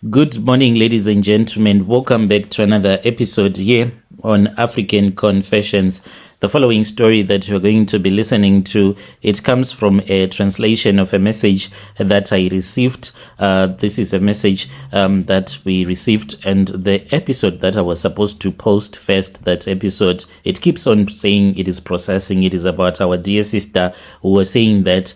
Good morning, ladies and gentlemen. Welcome back to another episode here on African Confessions. The following story that you're going to be listening to, it comes from a translation of a message that I received. This is a message that we received, and the episode that I was supposed to post first, that episode, it keeps on saying it is processing. It is about our dear sister who was saying that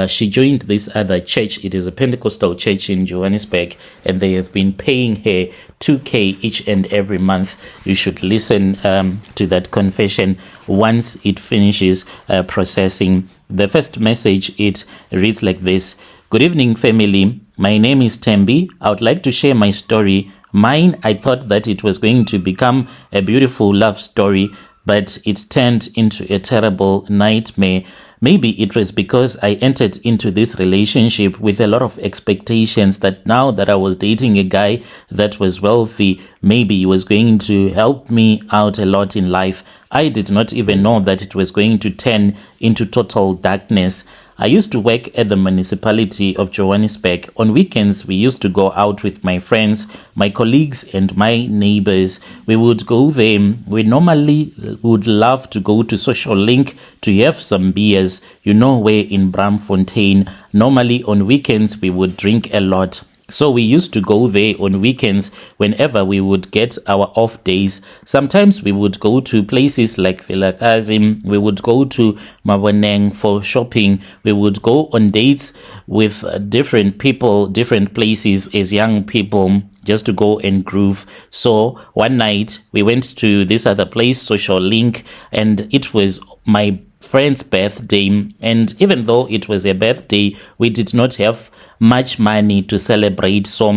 she joined this other church. It is a Pentecostal church in Johannesburg, and they have been paying her 2K each and every month. You should listen to that confession once it finishes processing. The first message, it reads like this. Good evening, family. My name is Tembi. I would like to share my story. Mine, I thought that it was going to become a beautiful love story, but it turned into a terrible nightmare. Maybe it was because I entered into this relationship with a lot of expectations that now that I was dating a guy that was wealthy, maybe he was going to help me out a lot in life. I did not even know that it was going to turn into total darkness. I used to work at the municipality of Johannesburg. On weekends, we used to go out with my friends, my colleagues, and my neighbors. We would go there. We normally would love to go to Social Link to have some beers, where in Bramfontein. Normally on weekends, we would drink a lot. So we used to go there on weekends whenever we would get our off days. Sometimes we would go to places like Vilakazi. We would go to Maboneng for shopping. We would go on dates with different people, different places as young people, just to go and groove. So one night we went to this other place, Social Link, and it was my friend's birthday. And even though it was a birthday, we did not have much money to celebrate. So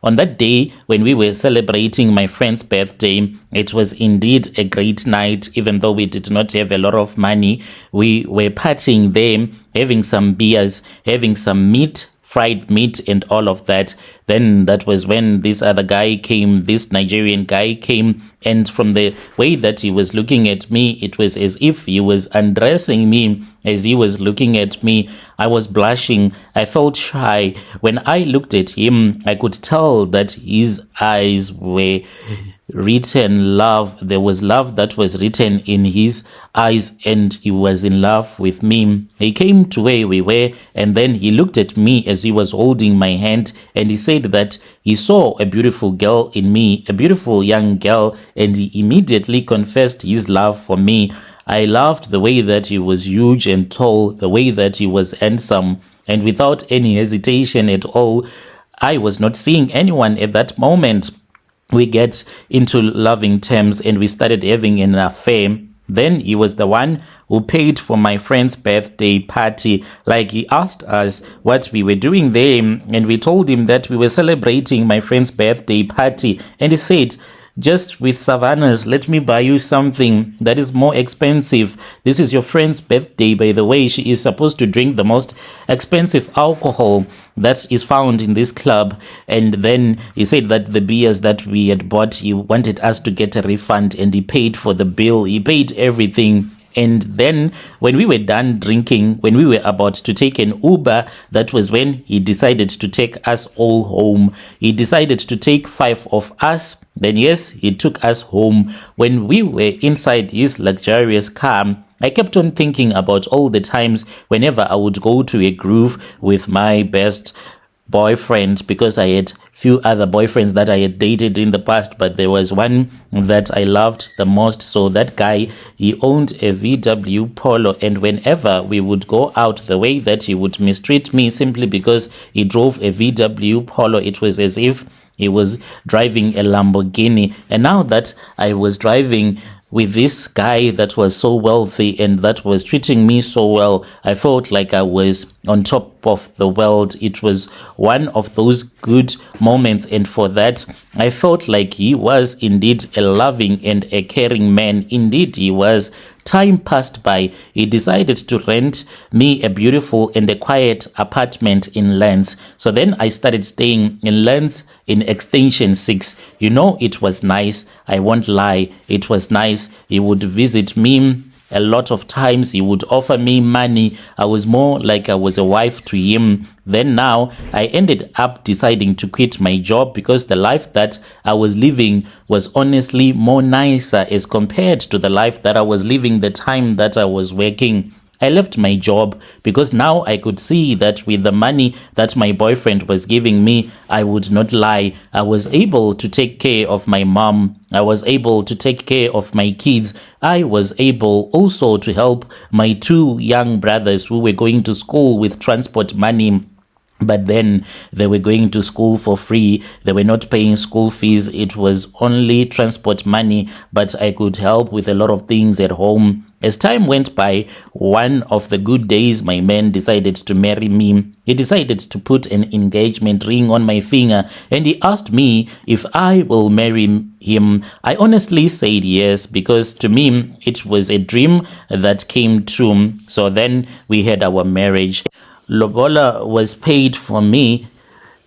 on that day when we were celebrating my friend's birthday, it was indeed a great night. Even though we did not have a lot of money, we were partying there, having some beers, having some meat, fried meat and all of that. Then that was when this other guy came, this Nigerian guy came, and from the way that he was looking at me, it was as if he was undressing me. As he was looking at me, I was blushing. I felt shy. When I looked at him, I could tell that his eyes were written love. There was love that was written in his eyes, and he was in love with me. He came to where we were, and then he looked at me as he was holding my hand, and he said that he saw a beautiful girl in me, a beautiful young girl, and he immediately confessed his love for me. I loved the way that he was huge and tall, the way that he was handsome, and without any hesitation at all, I was not seeing anyone at that moment. We get into loving terms and we started having an affair. Then he was the one who paid for my friend's birthday party. Like, he asked us what we were doing there, and we told him that we were celebrating my friend's birthday party. And he said, just with Savannah's, let me buy you something that is more expensive. This is your friend's birthday, by the way. She is supposed to drink the most expensive alcohol that is found in this club. And then he said that the beers that we had bought, he wanted us to get a refund, and he paid for the bill. He paid everything. And then when we were done drinking, when we were about to take an Uber, that was when he decided to take us all home. He decided to take 5 of us. Then yes, he took us home. When we were inside his luxurious car, I kept on thinking about all the times whenever I would go to a groove with my best boyfriend, because I had few other boyfriends that I had dated in the past, but there was one that I loved the most. So that guy, he owned a VW Polo, and whenever we would go out, the way that he would mistreat me simply because he drove a VW Polo, it was as if he was driving a Lamborghini. And now that I was driving with this guy that was so wealthy and that was treating me so well, I felt like I was on top of the world. It was one of those good moments, and for that, I felt like he was indeed a loving and a caring man. Indeed, he was. Time passed by. He decided to rent me a beautiful and a quiet apartment in Lens. So then I started staying in Lens in Extension 6. It was nice. I won't lie. It was nice. He would visit me A lot of times he would offer me money. I was more like I was a wife to him. Then now I ended up deciding to quit my job because the life that I was living was honestly more nicer as compared to the life that I was living the time that I was working. I left my job because now I could see that with the money that my boyfriend was giving me, I would not lie. I was able to take care of my mom. I was able to take care of my kids. I was able also to help my two young brothers who were going to school with transport money. But then they were going to school for free. They were not paying school fees. It was only transport money, but I could help with a lot of things at home. As time went by, one of the good days, my man decided to marry me. He decided to put an engagement ring on my finger, and he asked me if I will marry him. I honestly said yes, because to me, it was a dream that came true. So then we had our marriage. Lobola was paid for me,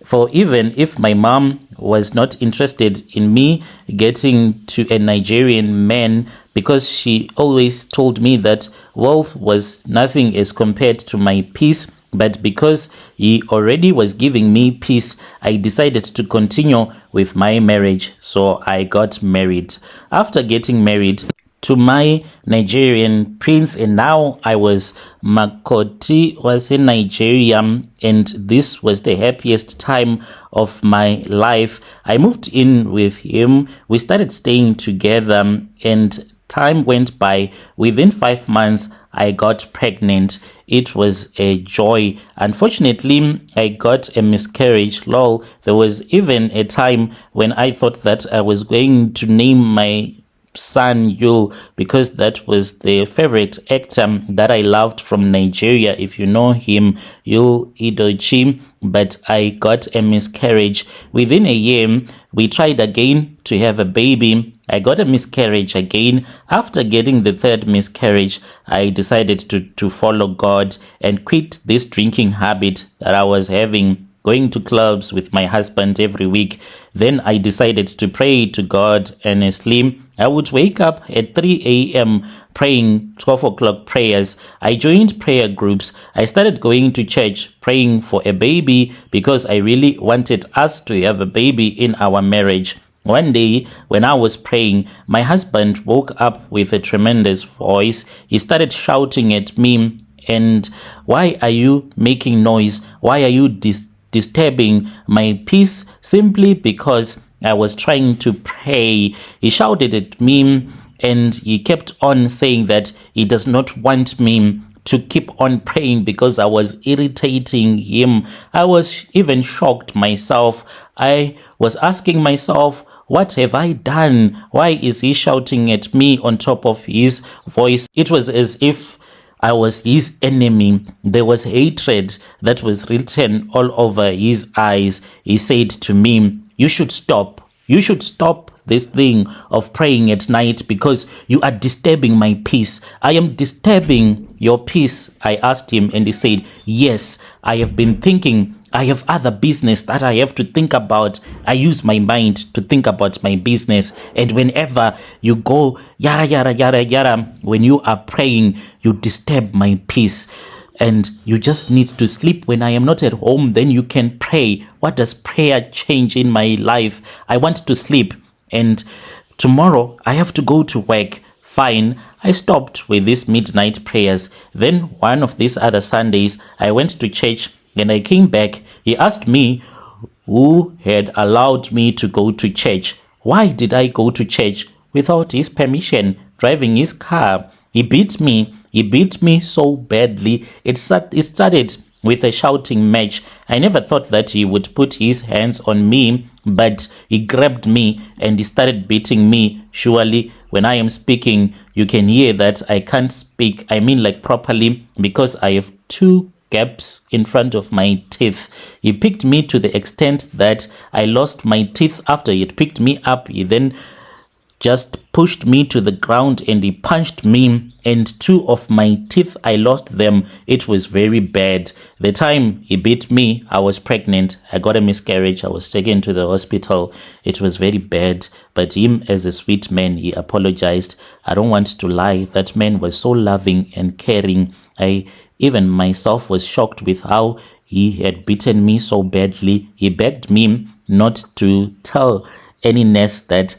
for even if my mom was not interested in me getting to a Nigerian man, because she always told me that wealth was nothing as compared to my peace. But because he already was giving me peace, I decided to continue with my marriage. So I got married. After getting married to my Nigerian prince, and now I was Makoti, was in Nigeria, and this was the happiest time of my life. I moved in with him. We started staying together, and time went by. Within 5 months, I got pregnant. It was a joy. Unfortunately, I got a miscarriage. Lol. There was even a time when I thought that I was going to name my son Yul, because that was the favorite actor that I loved from Nigeria, if you know him, Yul Idochi. But I got a miscarriage. Within a year, we tried again to have a baby. I got a miscarriage again. After getting the third miscarriage, I decided to follow God and quit this drinking habit that I was having, going to clubs with my husband every week. Then I decided to pray to God earnestly. I would wake up at 3 a.m. praying 12 o'clock prayers. I joined prayer groups. I started going to church praying for a baby because I really wanted us to have a baby in our marriage. One day, when I was praying, my husband woke up with a tremendous voice. He started shouting at me, and why are you making noise? Why are you disturbing my peace? Simply because I was trying to pray. He shouted at me, and he kept on saying that he does not want me to keep on praying because I was irritating him. I was even shocked myself. I was asking myself, what have I done? Why is he shouting at me on top of his voice? It was as if I was his enemy. There was hatred that was written all over his eyes. He said to me, you should stop. You should stop this thing of praying at night because you are disturbing my peace. I am disturbing your peace. I asked him, and he said, yes, I have been thinking. I have other business that I have to think about. I use my mind to think about my business. And whenever you go, yara, yara, yara, yara, when you are praying, you disturb my peace. And you just need to sleep when I am not at home. Then you can pray. What does prayer change in my life? I want to sleep. And tomorrow I have to go to work. Fine. I stopped with these midnight prayers. Then one of these other Sundays, I went to church. When I came back, he asked me who had allowed me to go to church. Why did I go to church without his permission, driving his car? He beat me. He beat me so badly. It started with a shouting match. I never thought that he would put his hands on me, but he grabbed me and he started beating me. Surely, when I am speaking, you can hear that I can't speak. I mean, like properly, because I have two gaps in front of my teeth. He picked me to the extent that I lost my teeth. After he had picked me up, he then just pushed me to the ground and he punched me, and 2 of my teeth, I lost them. It was very bad. The time he beat me, I was pregnant. I got a miscarriage. I was taken to the hospital. It was very bad. But him, as a sweet man, he apologized. I don't want to lie. That man was so loving and caring. I even myself was shocked with how he had beaten me so badly. He begged me not to tell any nurse that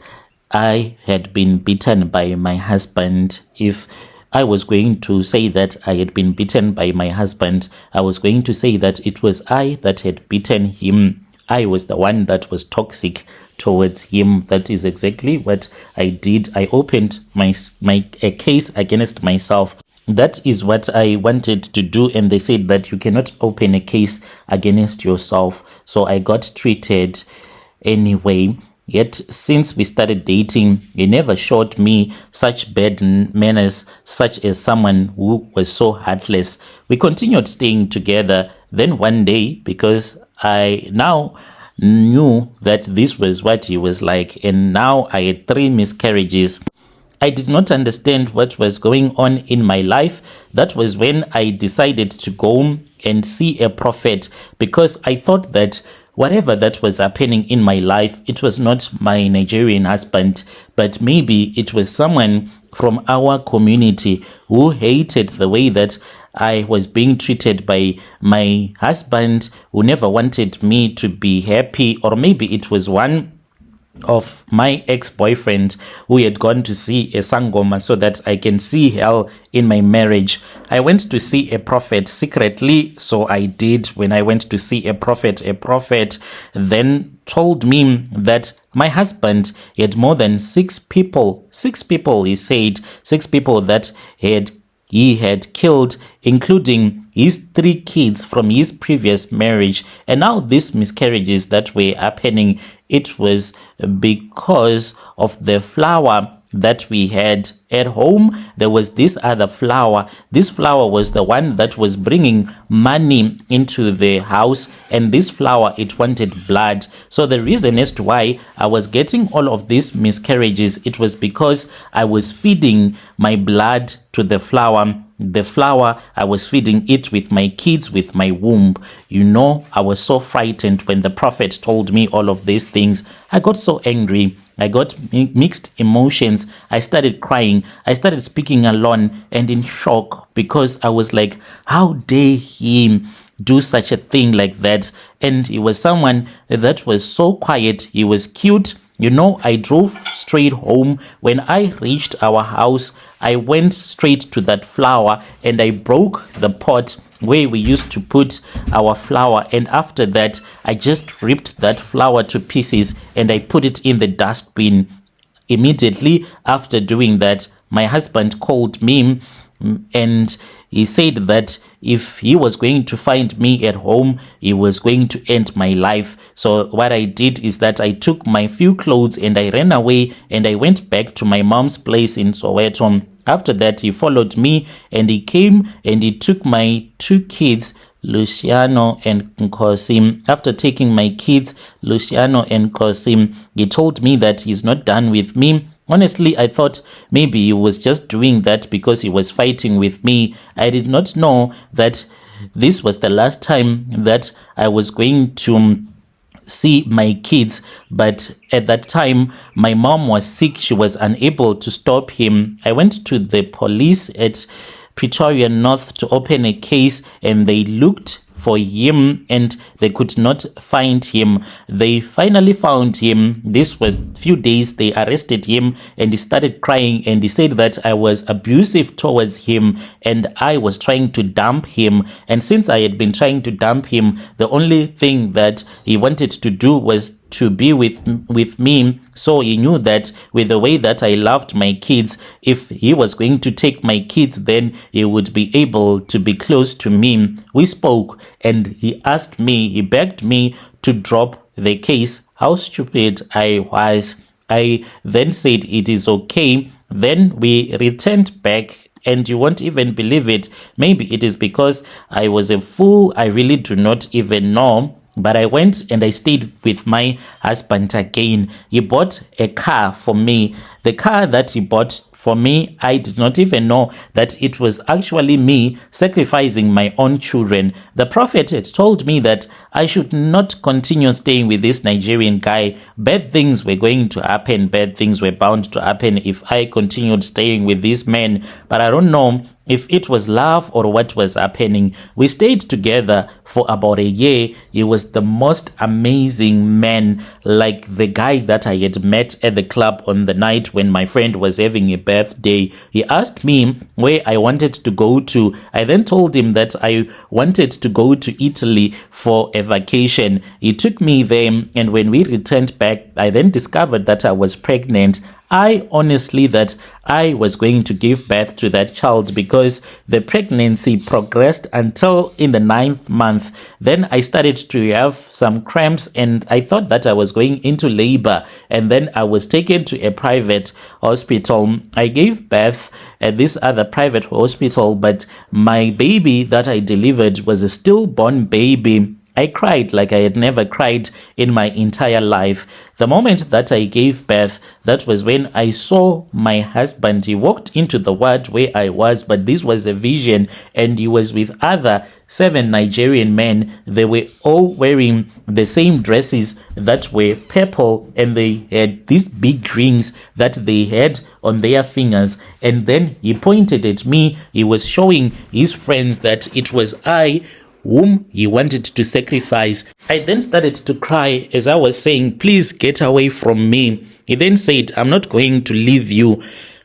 I had been beaten by my husband. If I was going to say that I had been beaten by my husband, I was going to say that it was I that had beaten him. I was the one that was toxic towards him. That is exactly what I did. I opened a case against myself. That is what I wanted to do, and they said that you cannot open a case against yourself. So I got treated anyway. Yet since we started dating, he never showed me such bad manners, such as someone who was so heartless. We continued staying together. Then one day, because I now knew that this was what he was like, and now I had 3 miscarriages, I did not understand what was going on in my life. That was when I decided to go and see a prophet, because I thought that whatever that was happening in my life, it was not my Nigerian husband, but maybe it was someone from our community who hated the way that I was being treated by my husband, who never wanted me to be happy. Or maybe it was one of my ex-boyfriend who had gone to see a sangoma so that I can see hell in my marriage. I went to see a prophet secretly, so I did. When I went to see a prophet then told me that my husband had more than 6 people, he said, 6 people that he had killed, including his 3 kids from his previous marriage. And now these miscarriages that were happening, it was because of the flower that we had at home. There was this other flower. This flower was the one that was bringing money into the house, and this flower, it wanted blood. So the reason as to why I was getting all of these miscarriages, it was because I was feeding my blood to the flower. The flower, I was feeding it with my kids, with my womb. You know, I was so frightened when the prophet told me all of these things. I got so angry. I got mixed emotions. I started crying. I started speaking alone and in shock, because I was like, how dare he do such a thing like that? And he was someone that was so quiet. He was cute. You know, I drove straight home. When I reached our house, I went straight to that flower and I broke the pot where we used to put our flour. And after that, I just ripped that flour to pieces and I put it in the dustbin. Immediately after doing that, my husband called me and he said that if he was going to find me at home, he was going to end my life. So what I did is that I took my few clothes and I ran away and I went back to my mom's place in Soweto. After that, he followed me and he came and he took my 2 kids, Luciano and Nkosim. After taking my kids, Luciano and Nkosim, he told me that he's not done with me. Honestly, I thought maybe he was just doing that because he was fighting with me. I did not know that this was the last time that I was going to see my kids. But at that time, my mom was sick. She was unable to stop him. I went to the police at Pretoria North to open a case, and they looked for him and they could not find him. They finally found him. This was few days. They arrested him and he started crying and he said that I was abusive towards him and I was trying to dump him. And since I had been trying to dump him, the only thing that he wanted to do was to be with me. So he knew that with the way that I loved my kids, if he was going to take my kids, then he would be able to be close to me. We spoke and he asked me, he begged me to drop the case. How stupid I was. I then said it is okay. Then we returned back. And you won't even believe it. Maybe it is because I was a fool. I really do not even know. But I went and I stayed with my husband again. He bought a car for me. The car that he bought for me, I did not even know that it was actually me sacrificing my own children. The prophet had told me that I should not continue staying with this Nigerian guy. Bad things were going to happen. Bad things were bound to happen if I continued staying with this man. But I don't know if it was love or what was happening. We stayed together for about a year. He was the most amazing man, like the guy that I had met at the club on the night when my friend was having a birthday. He asked me where I wanted to go to. I then told him that I wanted to go to Italy for a vacation. He took me there, and when we returned back, I then discovered that I was pregnant. I honestly that I was going to give birth to that child because the pregnancy progressed until in the 9th month. Then I started to have some cramps and I thought that I was going into labor, and then I was taken to a private hospital. I gave birth at this other private hospital, but my baby that I delivered was a stillborn baby. I cried like I had never cried in my entire life. The moment that I gave birth, that was when I saw my husband. He walked into the ward where I was, but this was a vision, and he was with other 7 Nigerian men. They were all wearing the same dresses that were purple, and they had these big rings that they had on their fingers. And then he pointed at me. He was showing his friends that it was I whom he wanted to sacrifice. I then started to cry as I was saying, please get away from me. He then said, I'm not going to leave you.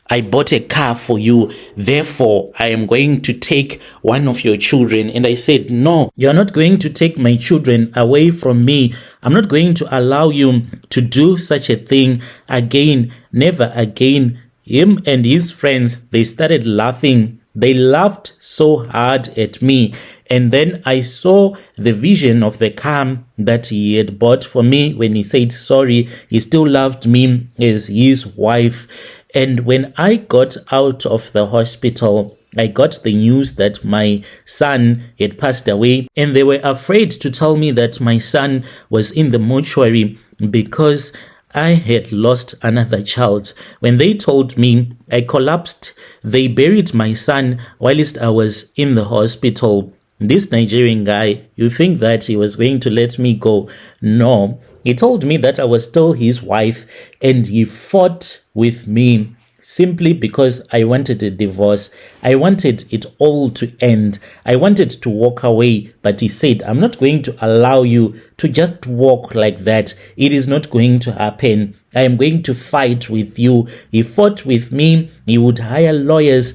I bought a car for you. Therefore, I am going to take one of your children. And I said, no, you're not going to take my children away from me. I'm not going to allow you to do such a thing again. Never again. Him and his friends, they started laughing. They laughed so hard at me. And then I saw the vision of the car that he had bought for me. When he said sorry, he still loved me as his wife. And when I got out of the hospital, I got the news that my son had passed away. And they were afraid to tell me that my son was in the mortuary because I had lost another child. When they told me, I collapsed. They buried my son whilst I was in the hospital. This Nigerian guy, you think that he was going to let me go? No. He told me that I was still his wife, and he fought with me simply because I wanted a divorce. I wanted it all to end. I wanted to walk away, but he said, I'm not going to allow you to just walk like that. It is not going to happen. I am going to fight with you. He fought with me. He would hire lawyers.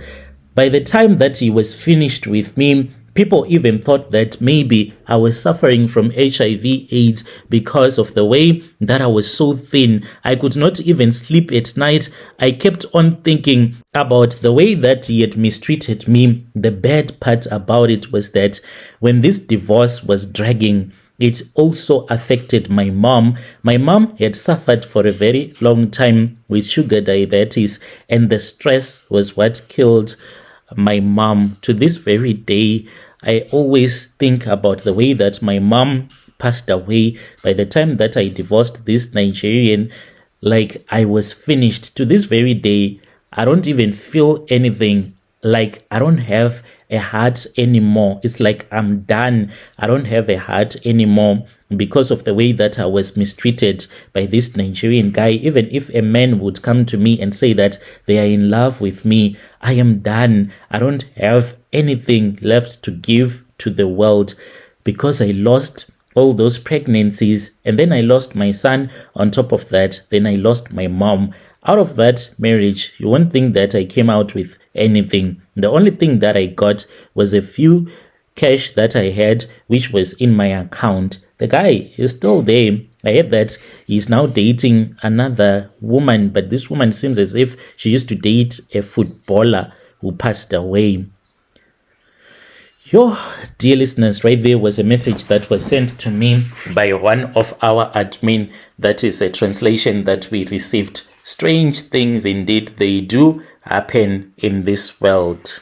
By the time that he was finished with me, people even thought that maybe I was suffering from HIV/AIDS because of the way that I was so thin. I could not even sleep at night. I kept on thinking about the way that he had mistreated me. The bad part about it was that when this divorce was dragging, it also affected my mom. My mom had suffered for a very long time with sugar diabetes, and the stress was what killed my mom. To this very day, I always think about the way that my mom passed away. By the time that I divorced this Nigerian, like I was finished. To this very day, I don't even feel anything. Like I don't have a heart anymore. It's like I'm done. I don't have a heart anymore because of the way that I was mistreated by this Nigerian guy. Even if a man would come to me and say that they are in love with me, I am done. I don't have anything left to give to the world because I lost all those pregnancies, and then I lost my son on top of that. Then I lost my mom. Out of that marriage, you won't think that I came out with anything. The only thing that I got was a few cash that I had, which was in my account. The guy is still there. I heard that he's now dating another woman, but this woman seems as if she used to date a footballer who passed away. Yo, dear listeners, right there was a message that was sent to me by one of our admin. That is a translation that we received. Strange things indeed, they do happen in this world.